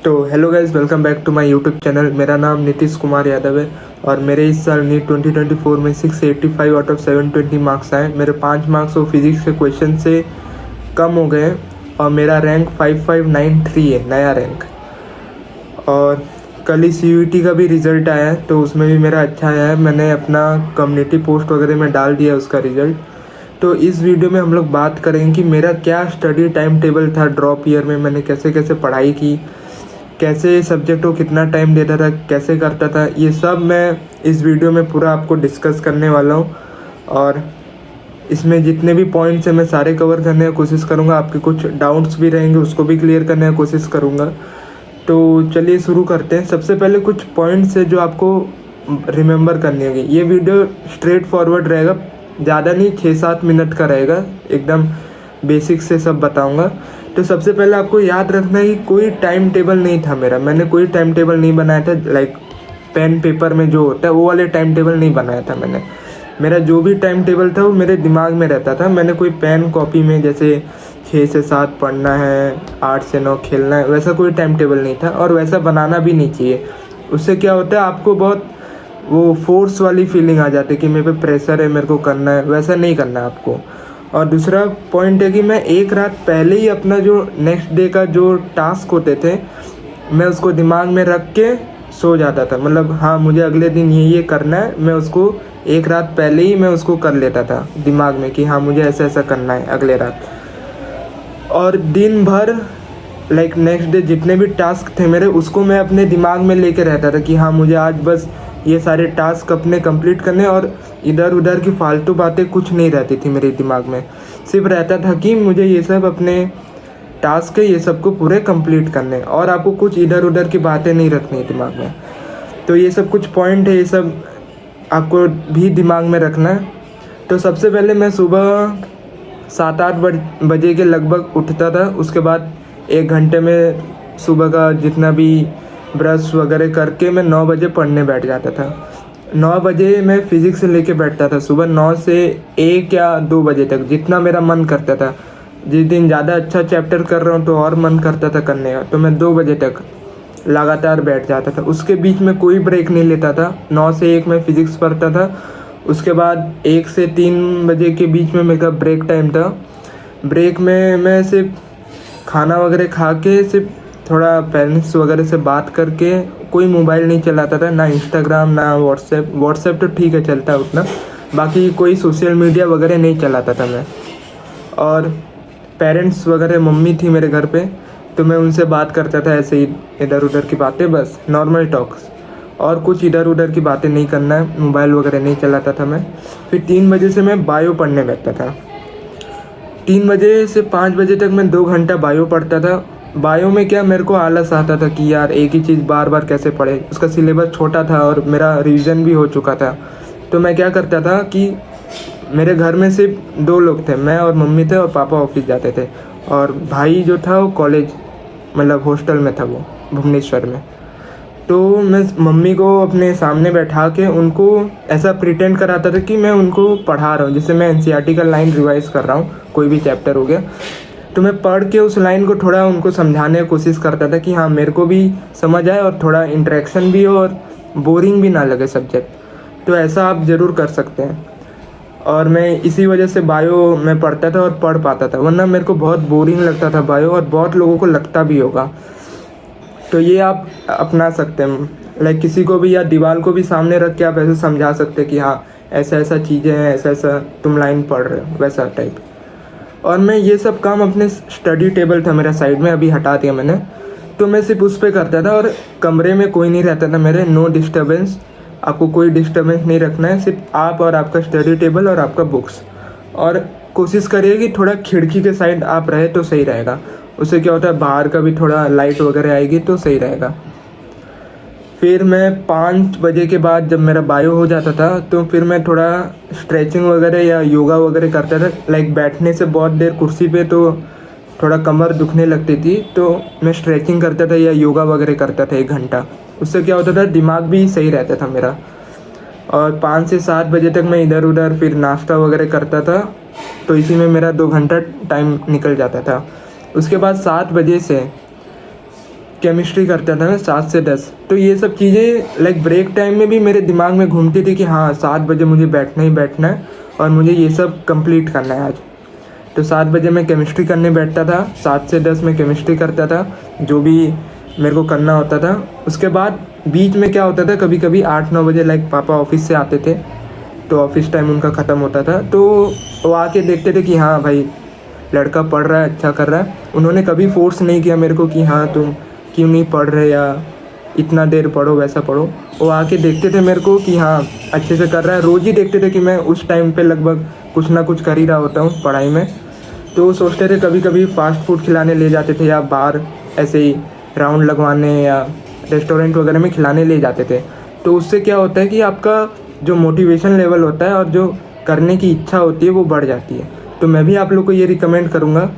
तो hello guys, welcome back to my YouTube channel. मेरा नाम नीतीश कुमार यादव है और मेरे इस साल नीट 2024 में 685 आउट ऑफ 720 मार्क्स आए। मेरे 5 मार्क्स वो फिजिक्स के क्वेश्चन से कम हो गए और मेरा रैंक 5593 है, नया रैंक। और कल ही CUET का भी रिज़ल्ट आया है तो उसमें भी मेरा अच्छा आया है। मैंने अपना कम्युनिटी पोस्ट वगैरह में डाल दिया उसका रिज़ल्ट। तो इस वीडियो में हम लोग बात करेंगे कि मेरा क्या स्टडी टाइम टेबल था ड्रॉप ईयर में, मैंने कैसे कैसे पढ़ाई की, कैसे सब्जेक्ट को कितना टाइम देता था, कैसे करता था। ये सब मैं इस वीडियो में पूरा आपको डिस्कस करने वाला हूँ और इसमें जितने भी पॉइंट्स हैं मैं सारे कवर करने की कोशिश करूँगा। आपके कुछ डाउट्स भी रहेंगे उसको भी क्लियर करने की कोशिश करूँगा। तो चलिए शुरू करते हैं। सबसे पहले कुछ पॉइंट्स है जो आपको रिमेंबर करनी होगी। ये वीडियो स्ट्रेट फॉरवर्ड रहेगा, ज़्यादा नहीं, 6-7 मिनट का रहेगा, एकदम बेसिक से सब बताऊँगा। तो सबसे पहले आपको याद रखना है कि कोई टाइम टेबल नहीं था मेरा, मैंने कोई टाइम टेबल नहीं बनाया था। लाइक पेन पेपर में जो होता है वो वाले टाइम टेबल नहीं बनाया था मैंने। मेरा जो भी टाइम टेबल था वो मेरे दिमाग में रहता था। मैंने कोई पेन कॉपी में जैसे 6 से 7 पढ़ना है, 8 से 9 खेलना है, वैसा कोई टाइम टेबल नहीं था और वैसा बनाना भी नहीं चाहिए। उससे क्या होता है, आपको बहुत वो फोर्स वाली फीलिंग आ जाती है कि मेरे पे प्रेशर है, मेरे को करना है। वैसा नहीं करना है आपको। और दूसरा पॉइंट है कि मैं एक रात पहले ही अपना जो नेक्स्ट डे का जो टास्क होते थे मैं उसको दिमाग में रख के सो जाता था। मतलब हाँ, मुझे अगले दिन ये करना है, मैं उसको एक रात पहले ही मैं उसको कर लेता था दिमाग में कि हाँ मुझे ऐसा ऐसा करना है अगले रात। और दिन भर लाइक नेक्स्ट डे जितने भी टास्क थे मेरे उसको मैं अपने दिमाग में लेके रहता था कि हाँ मुझे आज बस ये सारे टास्क अपने कंप्लीट करने, और इधर उधर की फालतू बातें कुछ नहीं रहती थी मेरे दिमाग में। सिर्फ रहता था कि मुझे ये सब अपने टास्क है ये सब को पूरे कंप्लीट करने, और आपको कुछ इधर उधर की बातें नहीं रखनी है दिमाग में। तो ये सब कुछ पॉइंट है, ये सब आपको भी दिमाग में रखना है। तो सबसे पहले मैं सुबह 7-8 बजे के लगभग उठता था। उसके बाद 1 घंटे में सुबह का जितना भी ब्रश वगैरह करके मैं 9 बजे पढ़ने बैठ जाता था। 9 बजे मैं फिज़िक्स लेके बैठता था सुबह 9 से 1 या 2 बजे तक, जितना मेरा मन करता था। जिस दिन ज़्यादा अच्छा चैप्टर कर रहा हूँ तो और मन करता था करने का, तो मैं 2 बजे तक लगातार बैठ जाता था। उसके बीच में कोई ब्रेक नहीं लेता था। 9 से 1 मैं फ़िज़िक्स पढ़ता था। उसके बाद 1 से 3 बजे के बीच में मेरा ब्रेक टाइम था। ब्रेक में मैं सिर्फ खाना वगैरह खा के सिर्फ थोड़ा पेरेंट्स वगैरह से बात करके, कोई मोबाइल नहीं चलाता था, ना इंस्टाग्राम ना व्हाट्सएप तो ठीक है चलता है उतना, बाकी कोई सोशल मीडिया वगैरह नहीं चलाता था मैं। और पेरेंट्स वगैरह मम्मी थी मेरे घर पे, तो मैं उनसे बात करता था ऐसे ही इधर उधर की बातें, बस नॉर्मल टॉक्स, और कुछ इधर उधर की बातें नहीं करना है। मोबाइल वगैरह नहीं चलाता था मैं। फिर 3 बजे से मैं बायो पढ़ने बैठता था। 3 बजे से 5 बजे तक मैं 2 घंटा बायो पढ़ता था। बायो में क्या, मेरे को आलस आता था कि यार एक ही चीज़ बार बार कैसे पढ़े। उसका सिलेबस छोटा था और मेरा रिवीजन भी हो चुका था। तो मैं क्या करता था कि मेरे घर में सिर्फ 2 लोग थे, मैं और मम्मी थे, और पापा ऑफिस जाते थे, और भाई जो था वो कॉलेज मतलब हॉस्टल में था, वो भुवनेश्वर में। तो मैं मम्मी को अपने सामने बैठा के उनको ऐसा प्रिटेंड कराता था कि मैं उनको पढ़ा रहा हूँ, जैसे मैं NCERT का लाइन रिवाइज कर रहा हूँ, कोई भी चैप्टर हो गया तो मैं पढ़ के उस लाइन को थोड़ा उनको समझाने की कोशिश करता था कि हाँ मेरे को भी समझ आए और थोड़ा इंटरेक्शन भी हो और बोरिंग भी ना लगे सब्जेक्ट। तो ऐसा आप ज़रूर कर सकते हैं। और मैं इसी वजह से बायो में पढ़ता था और पढ़ पाता था, वरना मेरे को बहुत बोरिंग लगता था बायो, और बहुत लोगों को लगता भी होगा। तो ये आप अपना सकते हैं। लाइक किसी को भी या दीवार को भी सामने रख के आप ऐसे समझा सकते हैं कि हाँ ऐसा ऐसा चीज़ें हैं, ऐसा ऐसा तुम लाइन पढ़ रहे हो, वैसा टाइप। और मैं ये सब काम अपने स्टडी टेबल था मेरा साइड में, अभी हटा दिया मैंने, तो मैं सिर्फ उस पर करता था। और कमरे में कोई नहीं रहता था मेरे, नो डिस्टर्बेंस। आपको कोई डिस्टर्बेंस नहीं रखना है, सिर्फ आप और आपका स्टडी टेबल और आपका बुक्स। और कोशिश करिए कि थोड़ा खिड़की के साइड आप रहे तो सही रहेगा। उससे क्या होता है, बाहर का भी थोड़ा लाइट वगैरह आएगी तो सही रहेगा। फिर मैं 5 बजे के बाद जब मेरा बायो हो जाता था तो फिर मैं थोड़ा स्ट्रेचिंग वगैरह या योगा वगैरह करता था। लाइक बैठने से बहुत देर कुर्सी पे तो थोड़ा कमर दुखने लगती थी, तो मैं स्ट्रेचिंग करता था या योगा वगैरह करता था 1 घंटा। उससे क्या होता था, दिमाग भी सही रहता था मेरा। और 5 से 7 बजे तक मैं इधर उधर फिर नाश्ता वगैरह करता था, तो इसी में मेरा 2 घंटा टाइम निकल जाता था। उसके बाद 7 बजे से केमिस्ट्री करता था मैं 7 से 10। तो ये सब चीज़ें लाइक ब्रेक टाइम में भी मेरे दिमाग में घूमती थी कि हाँ 7 बजे मुझे बैठना ही बैठना है और मुझे ये सब कंप्लीट करना है आज। तो 7 बजे मैं केमिस्ट्री करने बैठता था, 7 से 10 मैं केमिस्ट्री करता था, जो भी मेरे को करना होता था। उसके बाद बीच में क्या होता था, कभी कभी 8-9 बजे लाइक पापा ऑफिस से आते थे, तो ऑफिस टाइम उनका ख़त्म होता था, तो वो आके देखते थे कि हाँ भाई लड़का पढ़ रहा है, अच्छा कर रहा है। उन्होंने कभी फोर्स नहीं किया मेरे को कि हाँ तुम क्यों नहीं पढ़ रहे या इतना देर पढ़ो वैसा पढ़ो। वो आके देखते थे मेरे को कि हाँ अच्छे से कर रहा है। रोज़ ही देखते थे कि मैं उस टाइम पे लगभग कुछ ना कुछ कर ही रहा होता हूँ पढ़ाई में। तो वो सोचते थे, कभी कभी फास्ट फूड खिलाने ले जाते थे या बाहर ऐसे ही राउंड लगवाने या रेस्टोरेंट वगैरह में खिलाने ले जाते थे। तो उससे क्या होता है कि आपका जो मोटिवेशन लेवल होता है और जो करने की इच्छा होती है वो बढ़ जाती है। तो मैं भी आप लोग को ये रिकमेंड करूँगा,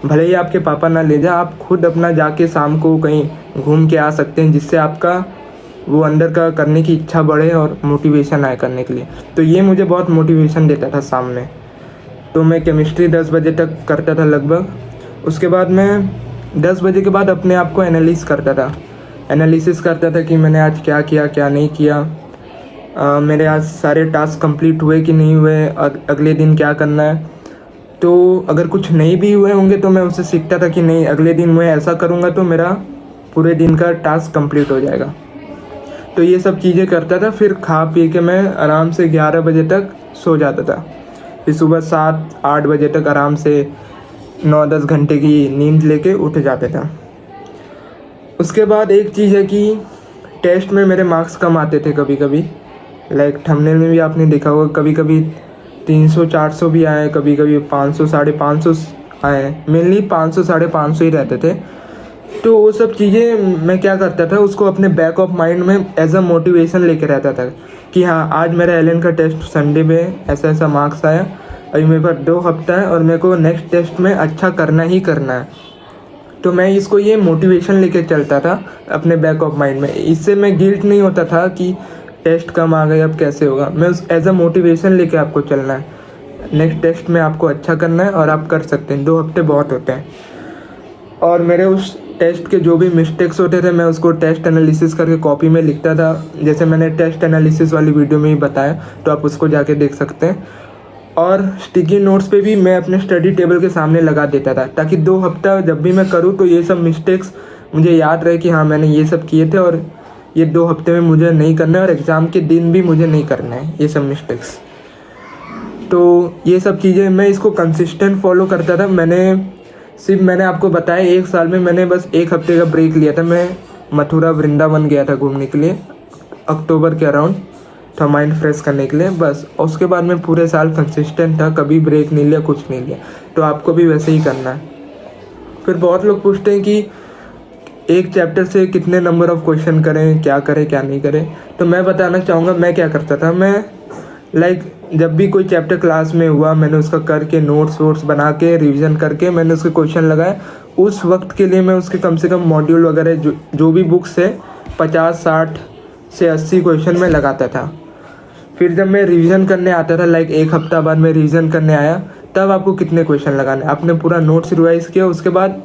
भले ही आपके पापा ना ले जाए, आप खुद अपना जाके शाम को कहीं घूम के आ सकते हैं, जिससे आपका वो अंदर का करने की इच्छा बढ़े और मोटिवेशन आए करने के लिए। तो ये मुझे बहुत मोटिवेशन देता था शाम में। तो मैं केमिस्ट्री 10 बजे तक करता था लगभग। उसके बाद मैं 10 बजे के बाद अपने आप को एनालिसिस करता था कि मैंने आज क्या किया क्या नहीं किया, मेरे आज सारे टास्क कंप्लीट हुए कि नहीं हुए, अगले दिन क्या करना है। तो अगर कुछ नहीं भी हुए होंगे तो मैं उससे सीखता था कि नहीं अगले दिन मैं ऐसा करूँगा तो मेरा पूरे दिन का टास्क कंप्लीट हो जाएगा। तो ये सब चीज़ें करता था। फिर खा पी के मैं आराम से 11 बजे तक सो जाता था। फिर सुबह 7-8 बजे तक आराम से 9-10 घंटे की नींद लेके उठ जाता था। उसके बाद एक चीज़ है कि टेस्ट में मेरे मार्क्स कम आते थे कभी कभी, लाइक थंबनेल में भी आपने देखा होगा, कभी कभी 300-400 भी आए, कभी कभी 500-550 आए, मेनली 500-550 ही रहते थे। तो वो सब चीज़ें मैं क्या करता था, उसको अपने बैक ऑफ माइंड में एज अ मोटिवेशन लेके रहता था कि हाँ आज मेरा एलन का टेस्ट संडे में ऐसा ऐसा मार्क्स आया, अभी मेरे पास 2 हफ्ता है और मेरे को नेक्स्ट टेस्ट में अच्छा करना ही करना है। तो मैं इसको ये मोटिवेशन लेके चलता था अपने बैक ऑफ माइंड में। इससे मैं गिल्ट नहीं होता था कि टेस्ट कम आ गए अब कैसे होगा। मैं उस एज अ मोटिवेशन लेके आपको चलना है, नेक्स्ट टेस्ट में आपको अच्छा करना है और आप कर सकते हैं, 2 हफ्ते बहुत होते हैं। और मेरे उस टेस्ट के जो भी मिस्टेक्स होते थे मैं उसको टेस्ट एनालिसिस करके कॉपी में लिखता था, जैसे मैंने टेस्ट एनालिसिस वाली वीडियो में ही बताया, तो आप उसको जाके देख सकते हैं। और स्टिकी नोट्स पे भी मैं अपने स्टडी टेबल के सामने लगा देता था, ताकि 2 हफ्ता जब भी मैं करूँ तो ये सब मिस्टेक्स मुझे याद रहे कि हाँ मैंने ये सब किए थे और ये 2 हफ्ते में मुझे नहीं करना है और एग्ज़ाम के दिन भी मुझे नहीं करना है ये सब मिस्टेक्स। तो ये सब चीज़ें मैं इसको कंसिस्टेंट फॉलो करता था। मैंने आपको बताया 1 साल में मैंने बस 1 हफ्ते का ब्रेक लिया था। मैं मथुरा वृंदावन गया था घूमने के लिए, अक्टूबर के अराउंड था, माइंड फ्रेश करने के लिए बस। उसके बाद मैं पूरे साल कंसिस्टेंट था, कभी ब्रेक नहीं लिया, कुछ नहीं लिया। तो आपको भी वैसे ही करना है। फिर बहुत लोग पूछते हैं कि एक चैप्टर से कितने नंबर ऑफ क्वेश्चन करें, क्या करें क्या नहीं करें। तो मैं बताना चाहूँगा मैं क्या करता था। मैं जब भी कोई चैप्टर क्लास में हुआ मैंने उसका करके नोट्स वोट्स बना के रिवीजन करके मैंने उसके क्वेश्चन लगाए। उस वक्त के लिए मैं उसके कम से कम मॉड्यूल वगैरह जो भी बुक्स है 50-60 से 80 क्वेश्चन मैं लगाता था। फिर जब मैं रिवीजन करने आता था, 1 हफ्ता बाद मैं रिवीजन करने आया, तब आपको कितने क्वेश्चन लगाने, आपने पूरा नोट्स रिवाइज किया। उसके बाद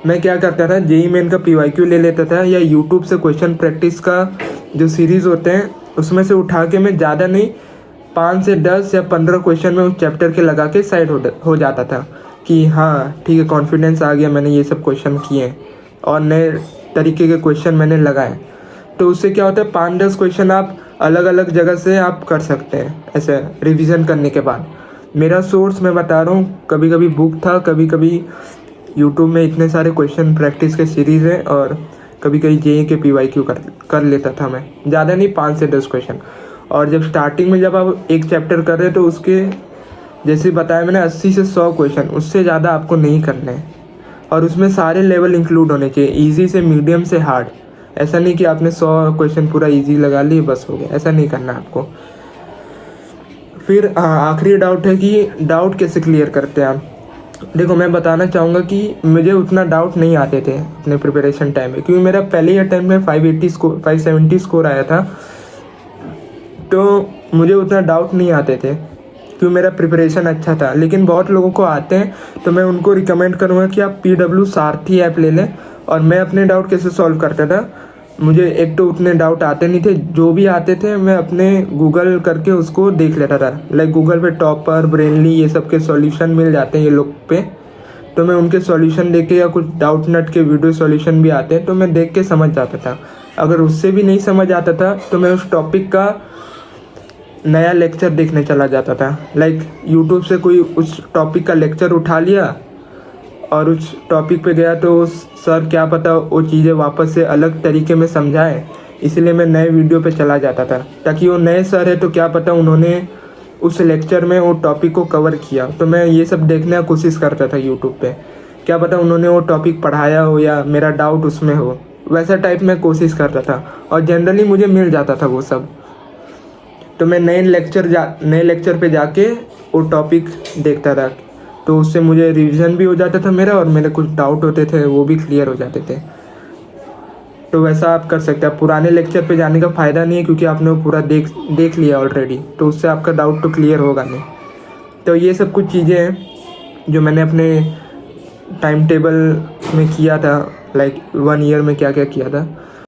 मैं क्या करता था, जेईई मेन का PYQ ले लेता था या यूट्यूब से क्वेश्चन प्रैक्टिस का जो सीरीज़ होते हैं उसमें से उठा के मैं ज़्यादा नहीं 5 से 10 या 15 क्वेश्चन में उस चैप्टर के लगा के साइड हो जाता था कि हाँ ठीक है, कॉन्फिडेंस आ गया, मैंने ये सब क्वेश्चन किए और नए तरीके के क्वेश्चन मैंने लगाए। तो उससे क्या होता है 5-10 क्वेश्चन आप अलग अलग जगह से आप कर सकते हैं ऐसे रिवीजन करने के बाद। मेरा सोर्स मैं बता रहा हूँ, कभी कभी बुक था, कभी कभी यूट्यूब में इतने सारे क्वेश्चन प्रैक्टिस के सीरीज़ हैं और कभी कभी जेईई के PYQ कर लेता था मैं, ज़्यादा नहीं 5 से 10 क्वेश्चन। और जब स्टार्टिंग में जब आप एक चैप्टर कर रहे हैं तो उसके जैसे बताया मैंने 80 से 100 क्वेश्चन, उससे ज़्यादा आपको नहीं करना है। और उसमें सारे लेवल इंक्लूड होने चाहिए, ईजी से मीडियम से हार्ड। ऐसा नहीं कि आपने 100 क्वेश्चन पूरा ईजी लगा लिए बस हो गया, ऐसा नहीं करना आपको। फिर आखिरी डाउट है कि डाउट कैसे क्लियर करते हैं आप। देखो मैं बताना चाहूँगा कि मुझे उतना डाउट नहीं आते थे अपने प्रिपरेशन टाइम में, क्योंकि मेरा पहले ही अटेम्प्ट में 570 स्कोर आया था। तो मुझे उतना डाउट नहीं आते थे क्योंकि मेरा प्रिपरेशन अच्छा था। लेकिन बहुत लोगों को आते हैं, तो मैं उनको रिकमेंड करूँगा कि आप PW सारथी ऐप ले लें और मैं अपने डाउट कैसे सॉल्व करता था, मुझे एक तो उतने डाउट आते नहीं थे, जो भी आते थे मैं अपने गूगल करके उसको देख लेता था। लाइक गूगल पे टॉपर, ब्रेनली, ये सब के सॉल्यूशन मिल जाते हैं ये लोग पे, तो मैं उनके सॉल्यूशन देख के, या कुछ डाउट नट के वीडियो सॉल्यूशन भी आते हैं तो मैं देख के समझ जाता था। अगर उससे भी नहीं समझ आता था तो मैं उस टॉपिक का नया लेक्चर देखने चला जाता था। लाइक यूट्यूब से कोई उस टॉपिक का लेक्चर उठा लिया और उस टॉपिक पे गया तो सर क्या पता वो चीज़ें वापस से अलग तरीके में समझाए, इसलिए मैं नए वीडियो पे चला जाता था, ताकि वो नए सर है तो क्या पता उन्होंने उस लेक्चर में वो टॉपिक को कवर किया। तो मैं ये सब देखने की कोशिश करता था यूट्यूब पे, क्या पता उन्होंने वो टॉपिक पढ़ाया हो या मेरा डाउट उसमें हो, वैसा टाइप में कोशिश करता था और जनरली मुझे मिल जाता था वो सब। तो मैं नए लेक्चर पे जाके वो टॉपिक देखता था, तो उससे मुझे रिवीजन भी हो जाता था मेरा, और मेरे कुछ डाउट होते थे वो भी क्लियर हो जाते थे। तो वैसा आप कर सकते हैं। पुराने लेक्चर पे जाने का फ़ायदा नहीं है, क्योंकि आपने वो पूरा देख लिया ऑलरेडी, तो उससे आपका डाउट तो क्लियर होगा नहीं। तो ये सब कुछ चीज़ें हैं जो मैंने अपने टाइम टेबल में किया था, लाइक 1 ईयर में क्या क्या किया था।